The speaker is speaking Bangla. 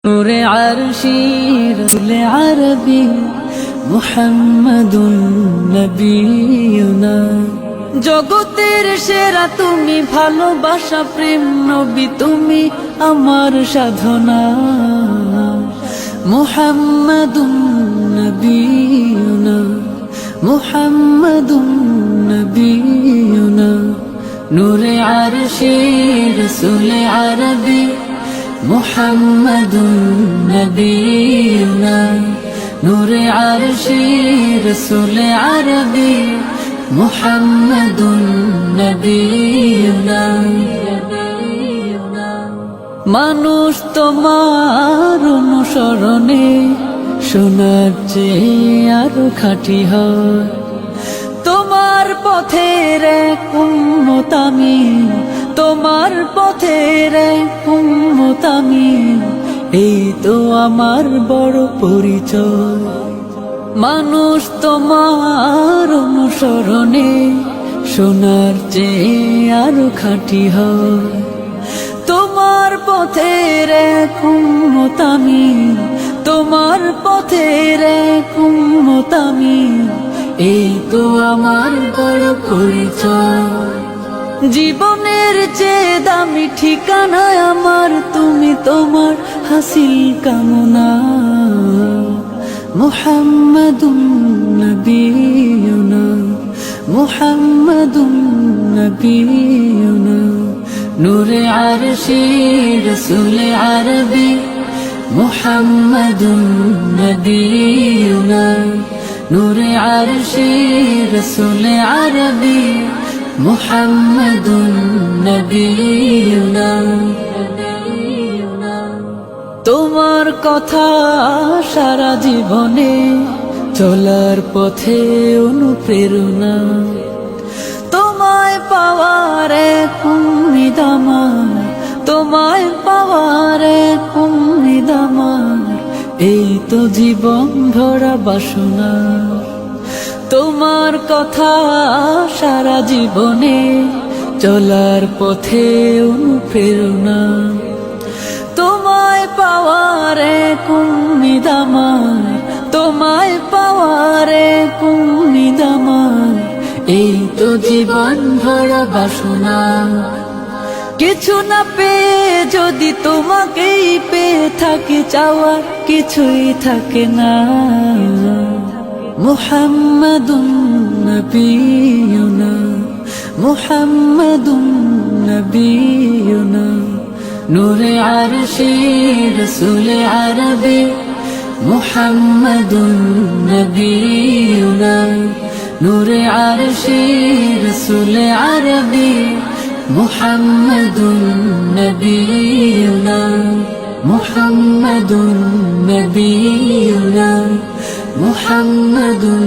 নূরে আরশি রসুলে আরবি মুহাম্মাদুন নবিয়ুনা। জগতের সেরা তুমি, ভালোবাসা প্রেম নবী তুমি আমার সাধনা। মুহাম্মাদুন নবিয়ুনা, মুহাম্মাদুন নবিয়ুনা। নূরে আরশি রসুলে আরবি মুহাম্মাদুন নবিয়ুনা। নূরে আরশি রসুলে আরবি মুহাম্মাদুন নবিয়ুনা। মানুষ তোমার অনুসরণে সোনার চেয়ে আরো খাঁটি হয়। তোমার পথের এক উম্মত আমি, তোমার পথের এক উম্মত আমি, এই তো আমার বড় পরিচয়। মানুষ তোমার অনুসরণে সোনার চেয়ে আরো খাঁটি হয়। তোমার পথের এক উম্মত আমি, তোমার পথের এক উম্মত আমি, এই তো আমার বড় পরিচয়। জীবনের চেয়ে দামি ঠিকানা আমার তুমি, তোমার হাসিল কামনা। মুহাম্মাদুন নবিয়ুনা, মুহাম্মাদুন নবিয়ুনা। নূরে আরশি রসুলে আরবি মুহাম্মাদুন নবিয়ুনা। নূরে আরশি রসুলে আরবি মুহাম্মাদুন নবিয়ুনা। তোমার কথা সারা জীবনে চলার পথে অনুপ্রেরণা। তোমায় পাওয়ার এক উম্মীদ আমার, তোমায় পাওয়ার এক উম্মীদ আমার, এই তো জীবন ভরা বাসনা। তোমার কথা সারা জীবনে চলার পথে অনুপ্রেরণা। তোমায় পাওয়ার এক উম্মীদ আমার, তোমায় পাওয়ার এক উম্মীদ আমার, এই তো জীবন ভরা বাসনা। কিছু না পেয়ে যদি তোমাকেই পেয়ে থাকি, চাওয়ার কিছুই থাকে না। মুহাম্মাদুন নবিয়ুনা, মুহাম্মাদুন নবিয়ুনা। নূরে আরশি রসুলে আরবি মুহাম্মাদুন নবিয়ুনা। নূরে আরশি রসুলে আরবি মুহাম্মাদুন নবিয়ুনা, মুহাম্মাদুন নবিয়ুনা, মুহাম্মাদুন।